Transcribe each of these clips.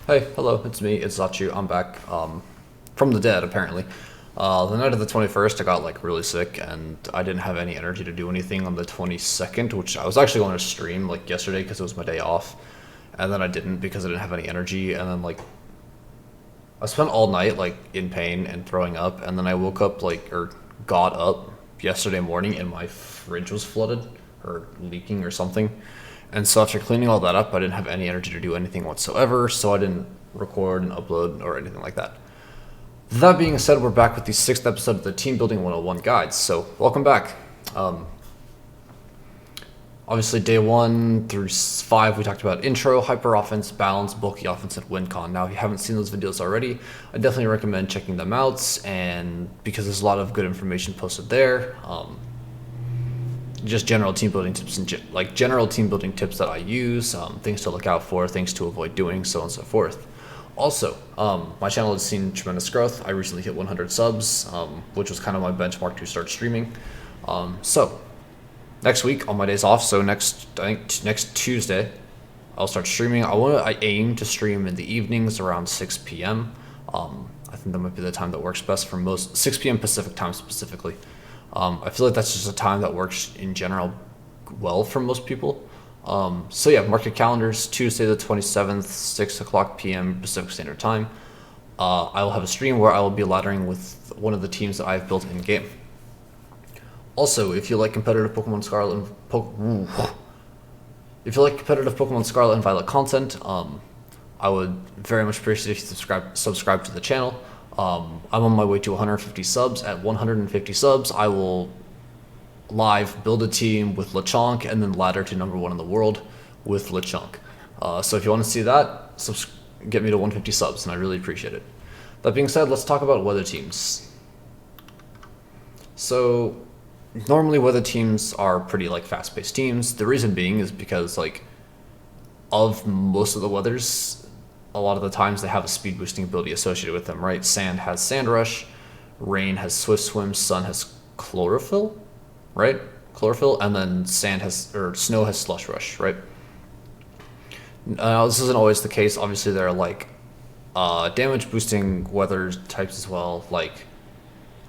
Hey, hello, it's me, it's Zachu. I'm back from the dead, apparently. The night of the 21st, I got like really sick, and I didn't have any energy to do anything on the 22nd, which I was actually going to stream like yesterday because it was my day off, and then I didn't because I didn't have any energy, and then like I spent all night like in pain and throwing up, and then I woke up or got up yesterday morning, and my fridge was flooded or leaking or something. And so after cleaning all that up, I didn't have any energy to do anything whatsoever, so I didn't record and upload or anything like that. That being said, we're back with the sixth episode of the Team Building 101 Guides, so welcome back. Obviously, day 1 through 5, we talked about intro, hyper offense, balance, bulky offense, and win con. Now, if you haven't seen those videos already, I definitely recommend checking them out, and because there's a lot of good information posted there. Just general team building tips and general team building tips that I use, things to look out for, things to avoid doing, so on and so forth. Also, my channel has seen tremendous growth. I recently hit 100 subs, which was kind of my benchmark to start streaming. So next week on my days off, so next Tuesday, I'll start streaming. I aim to stream in the evenings around 6 p.m. I think that might be the time that works best for most, 6 p.m. Pacific time specifically. I feel like that's just a time that works in general well for most people. So yeah, mark your calendars, Tuesday the 27th, 6 o'clock p.m. Pacific Standard Time. I will have a stream where I will be laddering with one of the teams that I've built in game. Also, if you like competitive Pokemon Scarlet and Violet content, I would very much appreciate if you subscribe to the channel. I'm on my way to 150 subs. At 150 subs, I will live build a team with Lechonk and then ladder to #1 in the world with Lechonk. So if you want to see that, get me to 150 subs, and I really appreciate it. That being said, let's talk about weather teams. So normally weather teams are pretty like fast-paced teams. The reason being is because of most of the weathers, a lot of the times they have a speed boosting ability associated with them, right? Sand has Sand Rush, rain has Swift Swim, sun has Chlorophyll, right? Chlorophyll, and then snow has Slush Rush, right? This isn't always the case. Obviously, there are damage boosting weather types as well.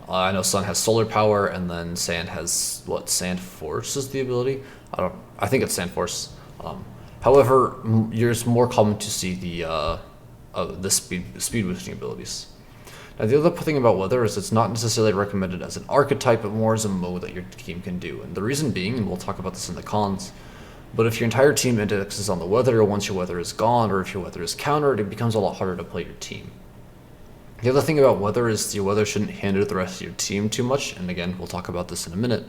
I know sun has solar power, and then sand has Sand Force is the ability. I think it's Sand Force. However, it's more common to see the speed boosting abilities. Now, the other thing about weather is it's not necessarily recommended as an archetype, but more as a mode that your team can do. And the reason being, and we'll talk about this in the cons, but if your entire team indexes on the weather, once your weather is gone, or if your weather is countered, it becomes a lot harder to play your team. The other thing about weather is your weather shouldn't hinder the rest of your team too much, and again, we'll talk about this in a minute.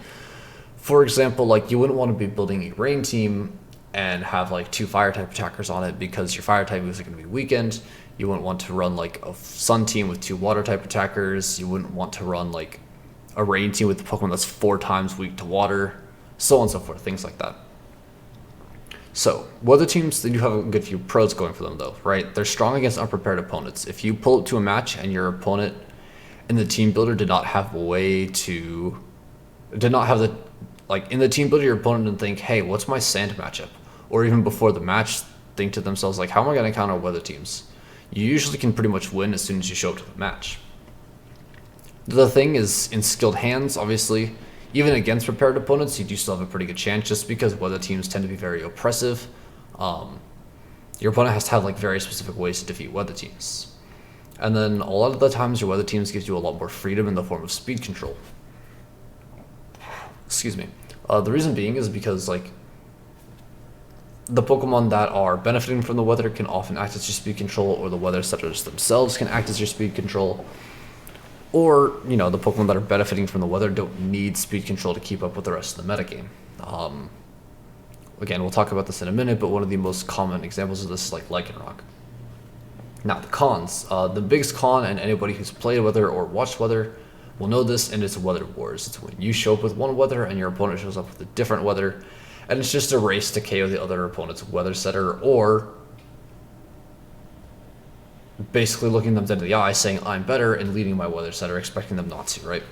For example, you wouldn't want to be building a rain team and have 2 fire type attackers on it because your fire type is going to be weakened. You wouldn't want to run a sun team with 2 water type attackers. You wouldn't want to run a rain team with a Pokemon that's 4 times weak to water, so on and so forth, things like that. So weather teams, they do have a good few pros going for them though, right? They're strong against unprepared opponents. If you pull up to a match and your opponent in the team builder did not have in the team builder, your opponent didn't think, hey, what's my sand matchup? Or even before the match, think to themselves, how am I going to counter weather teams? You usually can pretty much win as soon as you show up to the match. The other thing is, in skilled hands, obviously, even against prepared opponents, you do still have a pretty good chance just because weather teams tend to be very oppressive. Your opponent has to have very specific ways to defeat weather teams. And then a lot of the times your weather teams gives you a lot more freedom in the form of speed control. Excuse me. The reason being is because the Pokemon that are benefiting from the weather can often act as your speed control, or the weather setters themselves can act as your speed control. Or, the Pokemon that are benefiting from the weather don't need speed control to keep up with the rest of the metagame. Again, we'll talk about this in a minute, but one of the most common examples of this is Lechonk. Now, the cons. The biggest con, and anybody who's played weather or watched weather will know this, and it's weather wars. It's when you show up with one weather and your opponent shows up with a different weather, and it's just a race to KO the other opponent's weather setter, or basically looking them dead in the eye, saying I'm better, and leading my weather setter, expecting them not to, right?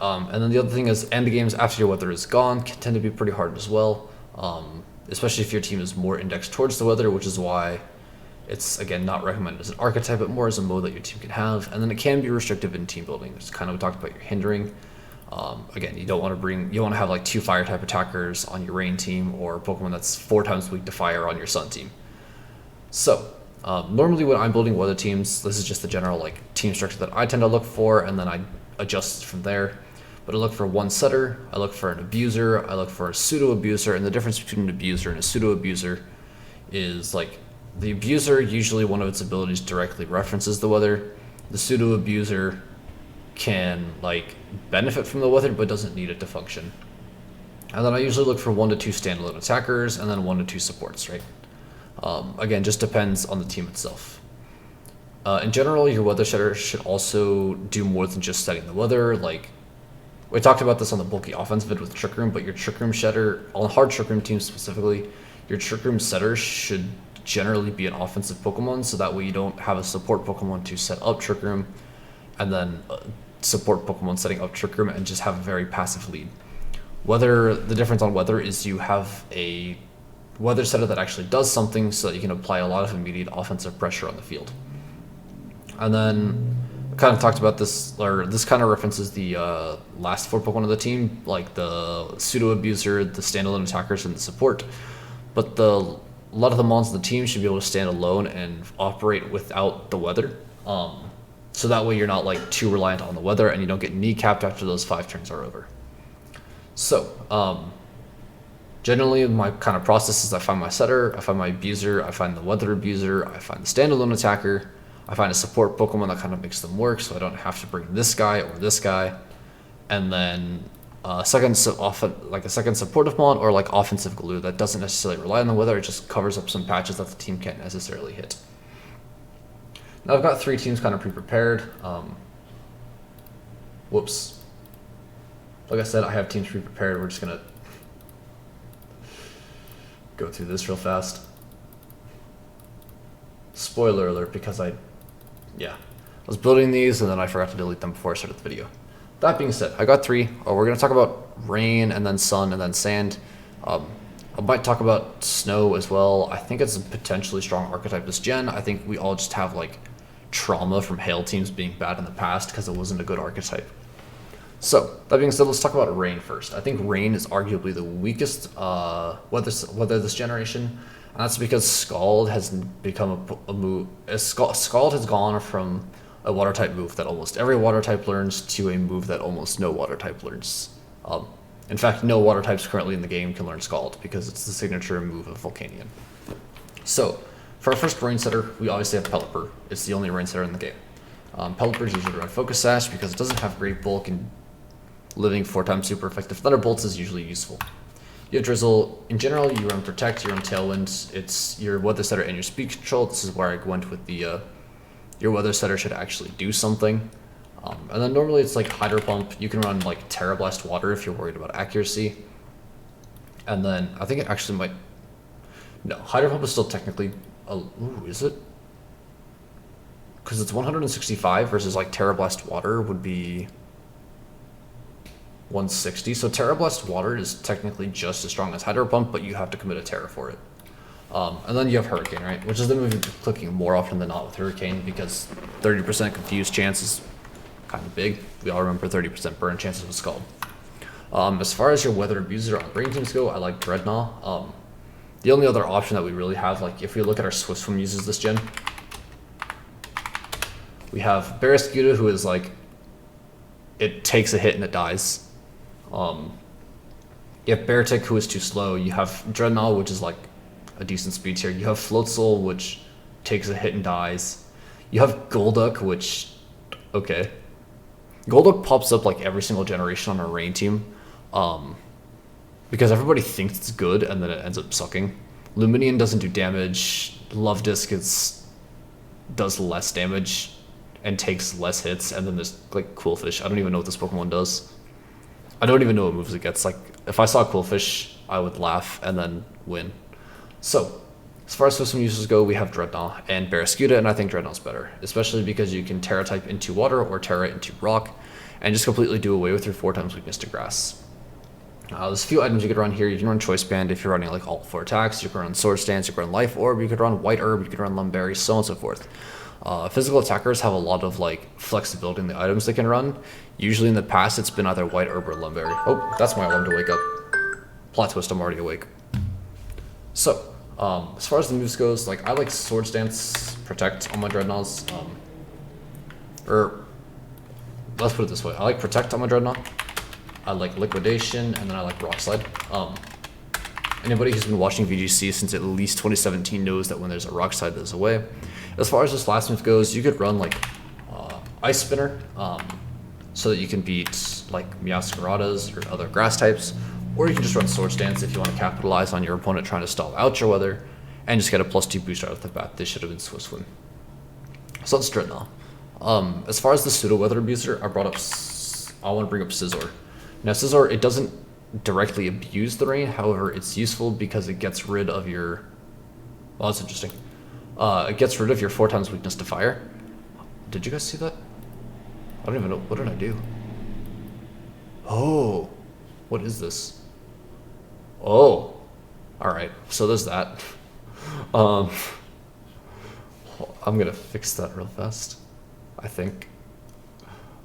And then the other thing is, end games after your weather is gone can tend to be pretty hard as well. especially if your team is more indexed towards the weather, which is why it's, again, not recommended as an archetype, but more as a mode that your team can have. And then it can be restrictive in team building. It's kind of, we talked about your hindering. Again, you don't want to have like 2 fire type attackers on your rain team, or Pokemon that's 4 times weak to fire on your sun team. So normally when I'm building weather teams, this is just the general like team structure that I tend to look for, and then I adjust from there. But I look for one setter, I look for an abuser, I look for a pseudo abuser, and the difference between an abuser and a pseudo abuser is like the abuser, usually one of its abilities directly references the weather. The pseudo abuser can like benefit from the weather but doesn't need it to function. And then I usually look for 1 to 2 standalone attackers and then 1 to 2 supports, right? Again, just depends on the team itself. In general, your weather setter should also do more than just setting the weather. Like, we talked about this on the bulky offense vid with Trick Room, but your Trick Room setter, on hard Trick Room teams specifically, your Trick Room setter should generally be an offensive Pokemon, so that way you don't have a support Pokemon to set up Trick Room, and then support Pokemon setting up Trick Room and just have a very passive lead. The difference on weather is you have a weather setter that actually does something so that you can apply a lot of immediate offensive pressure on the field. And then I kind of talked about this, or this kind of references the last 4 Pokemon of the team, like the pseudo abuser, the standalone attackers, and the support. But a lot of the mons on the team should be able to stand alone and operate without the weather. So that way you're not like too reliant on the weather and you don't get kneecapped after those 5 turns are over. So generally my kind of process is I find my setter, I find my abuser, I find the weather abuser, I find the standalone attacker, I find a support Pokemon that kind of makes them work so I don't have to bring this guy or this guy, and then a second supportive mon or like offensive glue that doesn't necessarily rely on the weather, it just covers up some patches that the team can't necessarily hit. Now I've got 3 teams kind of pre-prepared. Whoops. Like I said, I have teams pre-prepared. We're just gonna go through this real fast. Spoiler alert, because I was building these and then I forgot to delete them before I started the video. That being said, I got 3. We're gonna talk about rain and then sun and then sand. I might talk about snow as well. I think it's a potentially strong archetype this gen. I think we all just have like trauma from hail teams being bad in the past because it wasn't a good archetype. So that being said, let's talk about rain first. I think rain is arguably the weakest weather this generation, and that's because Scald has become a move. Scald has gone from a water type move that almost every water type learns to a move that almost no water type learns. In fact, no water types currently in the game can learn Scald because it's the signature move of Volcanion. So for our first rain setter, we obviously have Pelipper. It's the only rain setter in the game. Pelipper is usually run Focus Sash because it doesn't have great bulk, and living 4 times super effective Thunderbolts is usually useful. You have Drizzle. In general, you run Protect, you run Tailwind. It's your weather setter and your speed control. This is where I went with the your weather setter should actually do something. And then normally it's like Hydro Pump. You can run like Terra Blast Water if you're worried about accuracy. And then I think it actually might. No, Hydro Pump is still technically. Ooh, is it? Because it's 165 versus like Terra Blast Water would be 160. So Terra Blast Water is technically just as strong as Hydro Pump, but you have to commit a Terra for it. And then you have Hurricane, right? Which is the move you're clicking more often than not with Hurricane because 30% confused chance is kind of big. We all remember 30% burn chances with Scald. As far as your weather abuser on rain teams go, I like Dreadnought. The only other option that we really have, like if we look at our Swift Swim users this gen, we have Barraskewda, who is like, it takes a hit and it dies. You have Beartick, who is too slow. You have Dreadnought, which is like a decent speed tier. You have Floatzel, which takes a hit and dies. You have Golduck, which, okay. Golduck pops up like every single generation on our rain team. Because everybody thinks it's good and then it ends up sucking. Luminion doesn't do damage. Love Disc does less damage and takes less hits. And then there's like Quillfish. I don't even know what this Pokemon does. I don't even know what moves it gets. Like if I saw Quillfish, I would laugh and then win. So as far as system users go, we have Dreadnought and Barraskewda, and I think Dreadnought's better, especially because you can Terra type into water or Terra into rock and just completely do away with your 4 times weakness to grass. There's a few items you could run here. You can run Choice Band if you're running like all 4 attacks. You can run Sword Stance, you can run Life Orb, you could run White Herb, you could run Lumberry, so on and so forth. Physical attackers have a lot of like flexibility in the items they can run. Usually in the past it's been either White Herb or Lumberry. Oh, that's my alarm to wake up. Plot twist, I'm already awake. So, as far as the moves goes, like I like Sword Stance, Protect on my Dreadnoughts. Or let's put it this way, I like Protect on my Dreadnought. I like Liquidation, and then I like Rock Slide. Anybody who's been watching VGC since at least 2017 knows that when there's a Rock Slide, there's a way. As far as this last move goes, you could run like Ice Spinner, so that you can beat like Meowscaradas or other grass types, or you can just run Sword Stance if you want to capitalize on your opponent trying to stall out your weather, and just get a +2 boost out of the bat. This should have been Swiss Win. So let's Dreadnought. As far as the pseudo weather abuser, I want to bring up Scizor. Now Scizor, it doesn't directly abuse the rain, however it's useful because it gets rid of your, well, that's interesting. It gets rid of your 4 times weakness to fire. Did you guys see that? I don't even know, what did I do? Oh, what is this? Oh, alright, so there's that. I'm gonna fix that real fast, I think.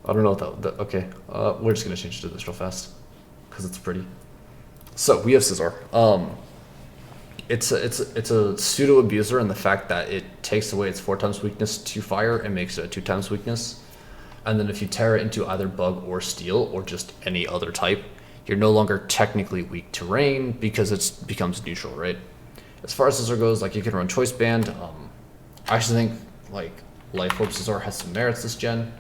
I don't know what that okay. We're just gonna change to this real fast because it's pretty. So we have Scizor. It's a pseudo abuser in the fact that it takes away its 4 times weakness to fire and makes it a 2 times weakness. And then if you tear it into either bug or steel or just any other type, you're no longer technically weak to rain because it becomes neutral, right? As far as Scizor goes, like you can run Choice Band. I actually think like Life Orb Scizor has some merits this gen.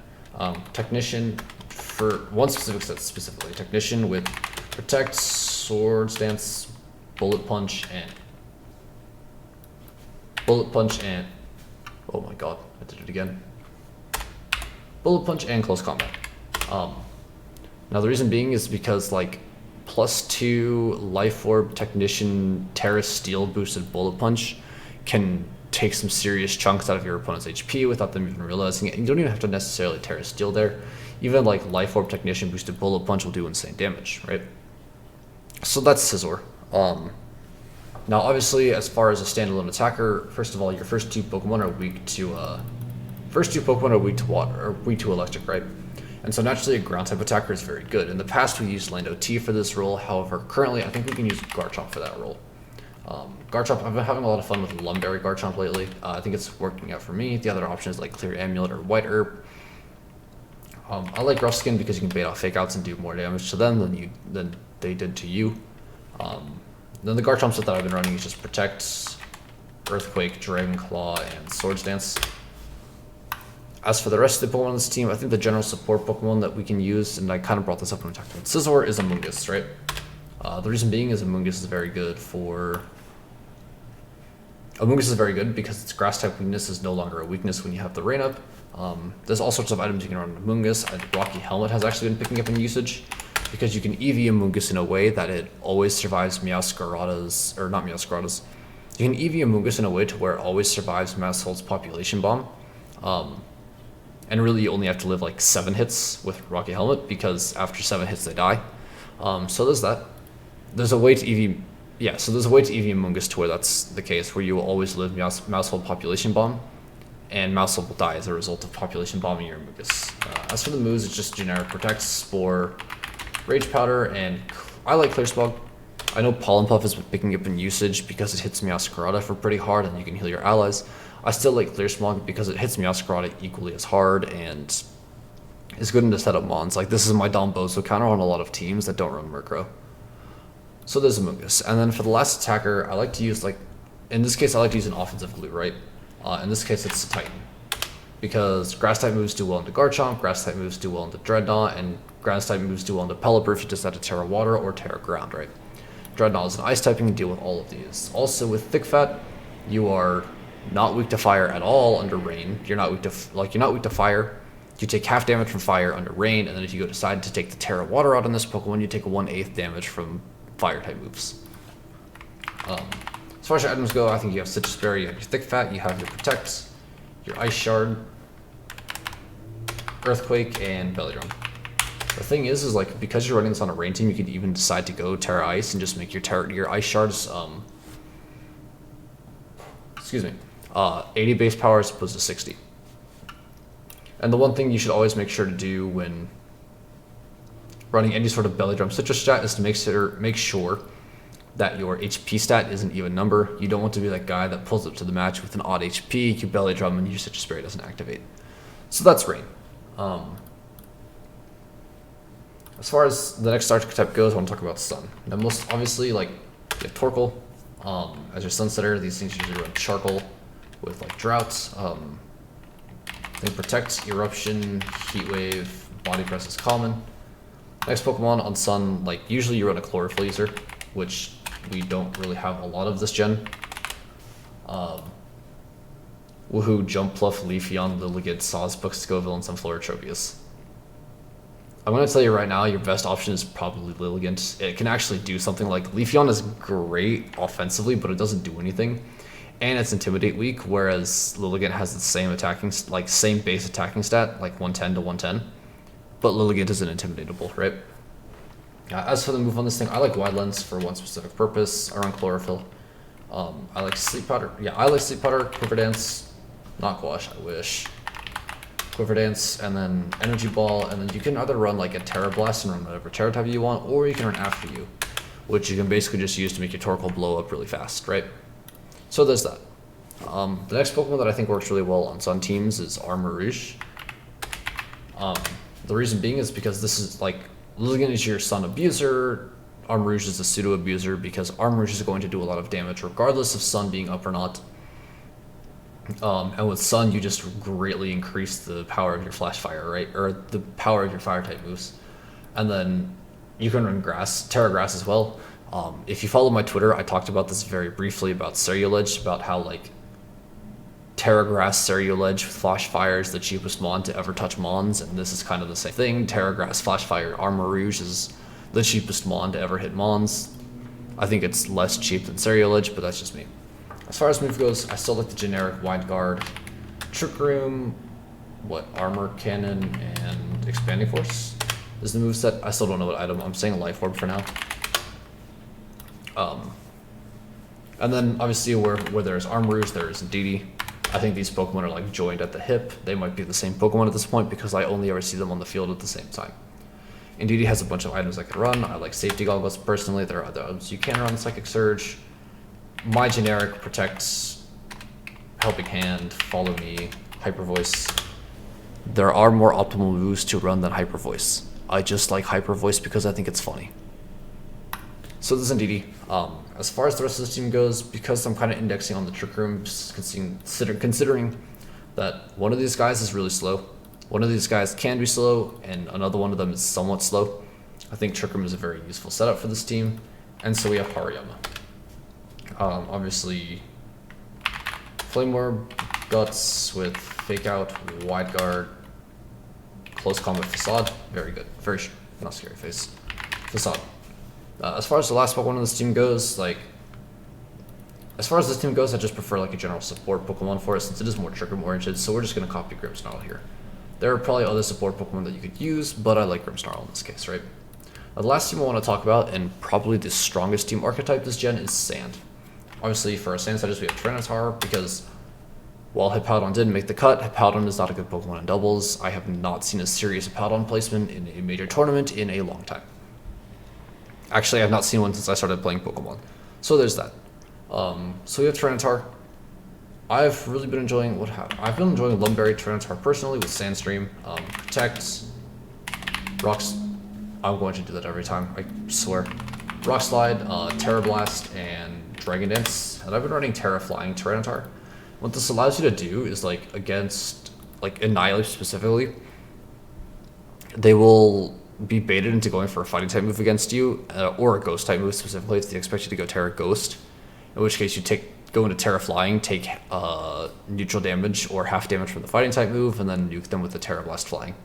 Technician, for one specific set specifically, Technician with Protect, Sword Stance, Bullet Punch, and oh my god, I did it again. Bullet Punch and Close Combat. Now the reason being is because like +2 Life Orb, Technician, Terra Steel boosted Bullet Punch can take some serious chunks out of your opponent's HP without them even realizing it. And you don't even have to necessarily Terra Steel there. Even like Life Orb, Technician boosted Bullet Punch will do insane damage, right? So that's Scizor. Now obviously, as far as a standalone attacker, first of all, your first 2 Pokemon are weak to water, or weak to electric, right? And so naturally a ground type attacker is very good. In the past we used Lando T for this role, however currently I think we can use Garchomp for that role. Garchomp, I've been having a lot of fun with Lumberry Garchomp lately. I think it's working out for me. The other option is like Clear Amulet or White Herb. I like Rough Skin because you can bait off Fake Outs and do more damage to them than they did to you. Then the Garchomp set that I've been running is just Protect, Earthquake, Dragon Claw, and Sword Stance. As for the rest of the Pokemon on this team, I think the general support Pokemon that we can use, and I kind of brought this up when we talked about Scizor, is Amoonguss, right? The reason being is Amoonguss is very good because its grass type weakness is no longer a weakness when you have the rain up. There's all sorts of items you can run on Amoonguss. Rocky Helmet has actually been picking up in usage because you can EV Amoonguss in a way that it always survives Meowscaradas, or not Meowscaradas. You can EV Amoonguss in a way to where it always survives Masshold's Population Bomb. And really you only have to live like 7 hits with Rocky Helmet because after 7 hits they die. So there's that. There's a way to EV Amoonguss to where that's the case, where you will always live Masshold Population Bomb, and Masshold will die as a result of Population Bombing your Amoonguss. As for the moves, it's just generic Protect, Spore, Rage Powder, and I like Clear Smog. I know Pollen Puff has been picking up in usage because it hits Meowscarada for pretty hard and you can heal your allies. I still like Clear Smog because it hits Meowscarada equally as hard and is good in the setup mons. Like this is my Dombozo counter on a lot of teams that don't run Murkrow. So there's Amoonguss. And then for the last attacker, I like to use in this case I like to use an offensive glue, right? In this case it's a Titan. Because grass type moves do well into Garchomp, grass type moves do well into Dreadnought, and grass type moves do well into Pelipper if you just have to Terra Water or Terra Ground, right? Dreadnought is an ice typing and deal with all of these. Also with Thick Fat, you are not weak to fire at all under rain. You're not weak to fire. You take half damage from fire under rain, and then if you decide to take the Terra Water out on this Pokemon, you take 1/8 damage from fire type moves. As far as your items go, I think you have Citrus Berry, you have your Thick Fat, you have your Protect, your Ice Shard, Earthquake, and Belly Drum. The thing is like because you're running this on a rain team, you could even decide to go Terra Ice and just make your ice shards 80 base power as opposed to 60. And the one thing you should always make sure to do when running any sort of belly drum citrus stat is to make sure that your HP stat is an even number. You don't want to be that guy that pulls up to the match with an odd HP, you belly drum, and your citrus berry doesn't activate. So that's rain. As far as the next archetype goes, I want to talk about sun. Now, most obviously, like you have Torkoal as your sun setter. These things usually run charcoal with like droughts. They protect, eruption, heat wave, body press is common. Next Pokemon on sun, like usually you run a chlorophyll user, which we don't really have a lot of this gen. Woohoo, Jump, Pluff, Leafeon, Lilligant, Sawsbuck, Scoville, and Sunflower Tropius. I'm going to tell you right now, your best option is probably Lilligant. It can actually do something. Like Leafeon is great offensively, but it doesn't do anything. And it's Intimidate weak, whereas Lilligant has the same base attacking stat, like 110 to 110. But Lilligant isn't intimidatable, right? As for the move on this thing, I like Wide Lens for one specific purpose. I run Chlorophyll. I like Sleep Powder. Yeah, I like Sleep Powder, Quiver Dance, not Gouache, I wish. Quiver Dance, and then Energy Ball, and then you can either run like a Terra Blast and run whatever Terra type you want, or you can run After You, which you can basically just use to make your Torkoal blow up really fast, right? So there's that. The next Pokemon that I think works really well on Sun teams is Armarouge. The reason being is because this is like, Lilligant is your Sun abuser, Armarouge is a pseudo abuser because Armarouge is going to do a lot of damage regardless of Sun being up or not. And with Sun, you just greatly increase the power of your Flash Fire, right? Or the power of your Fire type moves. And then you can run Grass, Terra Grass as well. If you follow my Twitter, I talked about this very briefly about Ceruledge, about how like Terra Grass Ceruledge with Flash Fire is the cheapest mon to ever touch mons, and this is kind of the same thing. Terra Grass Flash Fire Armarouge is the cheapest mon to ever hit mons. I think it's less cheap than Ceruledge, but that's just me. As far as move goes, I still like the generic Wide Guard, Trick Room, Armor Cannon, and Expanding Force is the moveset. I still don't know what item. I'm saying Life Orb for now. And then obviously where there's Armarouge, there's Indeedee. I think these Pokemon are like joined at the hip. They might be the same Pokemon at this point because I only ever see them on the field at the same time. Indeedee has a bunch of items I can run. I like Safety Goggles personally. There are other items you can run, Psychic Surge. My generic protects, Helping Hand, Follow Me, Hyper Voice. There are more optimal moves to run than Hyper Voice. I just like Hyper Voice because I think it's funny. So this is Indeedee. As far as the rest of this team goes, because I'm kind of indexing on the Trick Room, just considering that one of these guys is really slow, one of these guys can be slow, and another one of them is somewhat slow, I think Trick Room is a very useful setup for this team. And so we have Hariyama. Obviously, Flame Orb, Guts with Fake Out, Wide Guard, Close Combat Facade. Very good. Very not scary face. Facade. As far as the last Pokemon on this team goes, I just prefer like a general support Pokemon for it since it is more Trick Room oriented, so we're just going to copy Grimmsnarl here. There are probably other support Pokemon that you could use, but I like Grimmsnarl in this case, right? The last team I want to talk about, and probably the strongest team archetype this gen, is Sand. Obviously, for our Sand setters, we have Tyranitar, because while Hippowdon didn't make the cut, Hippowdon is not a good Pokemon in doubles. I have not seen a serious Hippowdon placement in a major tournament in a long time. Actually, I have not seen one since I started playing Pokemon. So there's that. So we have Tyranitar. I've really been enjoying I've been enjoying Lumberry Tyranitar personally with Sandstream, Protect, Rocks. I'm going to do that every time, I swear. Rock Slide, Terra Blast, and Dragon Dance. And I've been running Terra Flying Tyranitar. What this allows you to do is against Annihilate specifically, they will be baited into going for a fighting type move against you, or a ghost type move specifically if they expect you to go Terra Ghost, in which case you go into Terra Flying, take neutral damage or half damage from the fighting type move, and then nuke them with the Terra Blast Flying,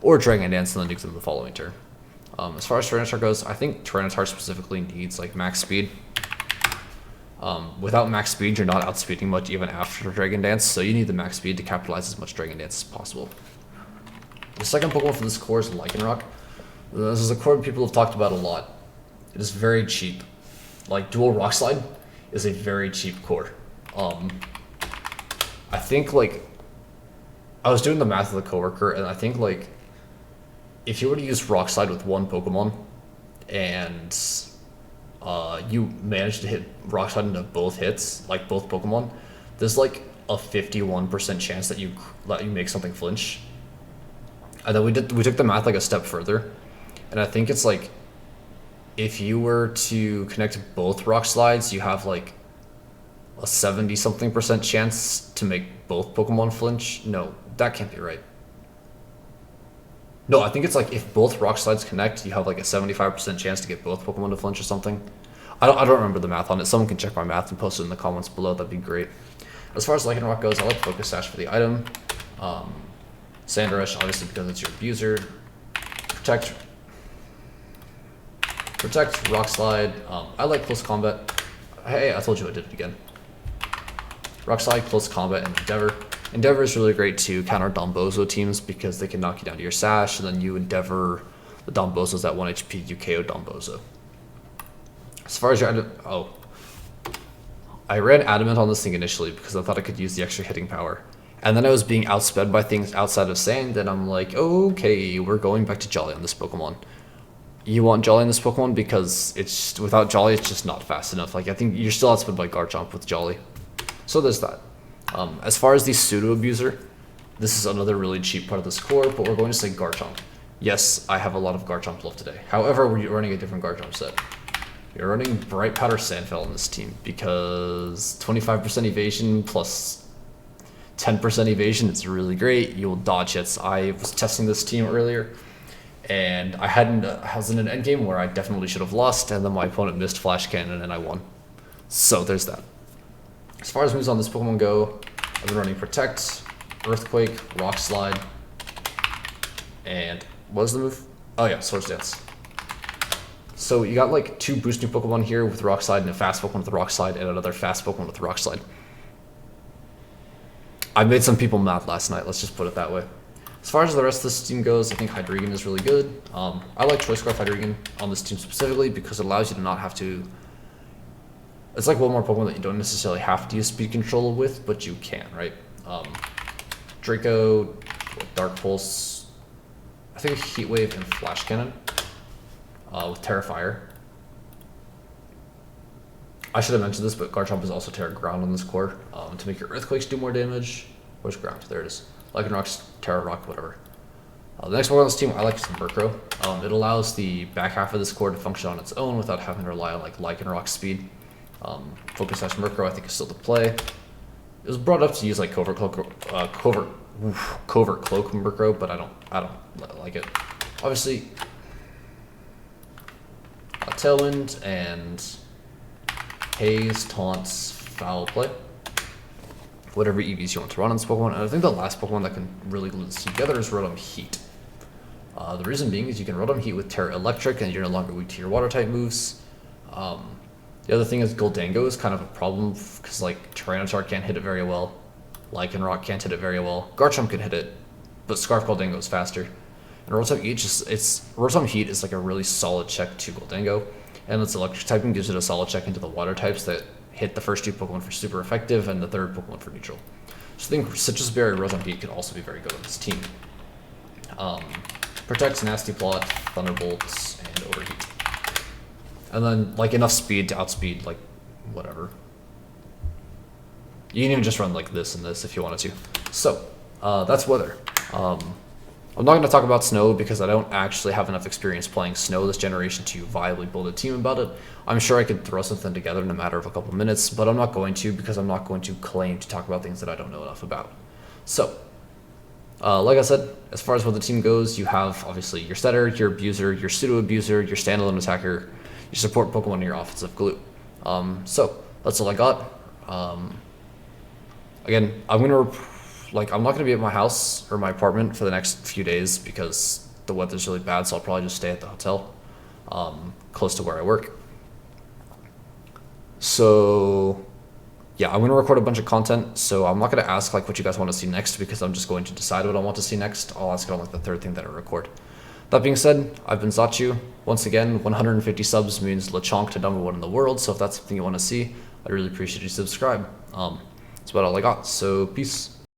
or Dragon Dance and then nuke them the following turn. As far as Tyranitar goes, I think Tyranitar specifically needs max speed. Without max speed, you're not outspeeding much even after Dragon Dance, so you need the max speed to capitalize as much Dragon Dance as possible. The second Pokemon for this core is Lycanroc. This is a core people have talked about a lot. It is very cheap. Like dual rock slide is a very cheap core. I think like I was doing the math with a coworker, and I think like if you were to use rock slide with one Pokemon, and you manage to hit rock slide into both hits, like both Pokemon, there's like a 51% chance that you make something flinch. And then we took the math like a step further, and I think it's like if you were to connect both rock slides, you have like a 70 something percent chance to make both Pokemon flinch. No, that can't be right. No, I think it's like if both rock slides connect, you have like a 75% chance to get both Pokemon to flinch or something. I don't remember the math on it. Someone can check my math and post it in the comments below. That'd be great. As far as Lycanroc goes, I like Focus Sash for the item. Sand Rush, obviously because it's your abuser. Protect, Rock Slide. I like Close Combat. Hey, I told you I did it again. Rock Slide, Close Combat, and Endeavor. Endeavor is really great to counter Dombozo teams because they can knock you down to your Sash, and then you Endeavor the Dombozos at 1 HP, you KO Dombozo. As far as your I ran Adamant on this thing initially because I thought I could use the extra hitting power. And then I was being outsped by things outside of Sand, and I'm like, okay, we're going back to Jolly on this Pokemon. You want Jolly on this Pokemon because it's without Jolly, it's just not fast enough. Like, I think you're still outsped by Garchomp with Jolly. So there's that. As far as the Pseudo Abuser, this is another really cheap part of this core, but we're going to say Garchomp. Yes, I have a lot of Garchomp left today. However, we're running a different Garchomp set. You're running Bright Powder Sandfell on this team because 25% evasion plus 10% evasion is really great. You will dodge hits. I was testing this team earlier, and I was in an endgame where I definitely should have lost, and then my opponent missed Flash Cannon and I won. So there's that. As far as moves on this Pokemon go, I've been running Protect, Earthquake, Rock Slide, and what was the move? Oh yeah, Swords Dance. So you got like two boosting Pokemon here with Rock Slide and a fast Pokemon with Rock Slide and another fast Pokemon with Rock Slide. I made some people mad last night, let's just put it that way. As far as the rest of this team goes, I think Hydreigon is really good. I like Choice Scarf Hydreigon on this team specifically because it allows you to not have to... It's like one more Pokemon that you don't necessarily have to use speed control with, but you can, right? Draco, Dark Pulse, I think Heat Wave and Flash Cannon with Terra Fire. I should have mentioned this, but Garchomp is also Terra Ground on this core to make your Earthquakes do more damage. Where's Ground? There it is. Lycanroc's Terra Rock, whatever. The next one on this team I like is Murkrow. It allows the back half of this core to function on its own without having to rely on like Lycanroc speed. Focus Sash Murkrow I think is still the play. It was brought up to use like Covert Cloak Murkrow, but I don't like it. Obviously, Tailwind and Haze, Taunts, Foul Play. Whatever EVs you want to run on this Pokemon. And I think the last Pokemon that can really glue this together is Rotom Heat. The reason being is you can Rotom Heat with Terra Electric and you're no longer weak to your water type moves. The other thing is Goldango is kind of a problem because like Tyranitar can't hit it very well. Lycanroc can't hit it very well. Garchomp can hit it, but Scarf Goldango is faster. And Rotom Heat is like a really solid check to Goldango, and its electric typing gives it a solid check into the water types that hit the first two Pokemon for super effective and the third Pokemon for neutral. So I think Citrus Berry Rotom Heat could also be very good on this team. Protects, Nasty Plot, Thunderbolts, and Overheat. And then like enough speed to outspeed like whatever. You can even just run like this and this if you wanted to. So that's weather. I'm not going to talk about snow because I don't actually have enough experience playing snow this generation to viably build a team about it. I'm sure I could throw something together in a matter of a couple minutes, but I'm not going to because I'm not going to claim to talk about things that I don't know enough about. So, like I said, as far as what the team goes, you have obviously your setter, your abuser, your pseudo abuser, your standalone attacker, your support Pokemon, and your offensive glue. So that's all I got. Again, I'm not gonna be at my house or my apartment for the next few days because the weather's really bad, so I'll probably just stay at the hotel, close to where I work. So yeah, I'm gonna record a bunch of content, so I'm not gonna ask like what you guys want to see next because I'm just going to decide what I want to see next. I'll ask it on like the third thing that I record. That being said, I've been Zachu. Once again, 150 subs means Lechonk to #1 in the world, so if that's something you want to see, I'd really appreciate you subscribe. That's about all I got, so peace.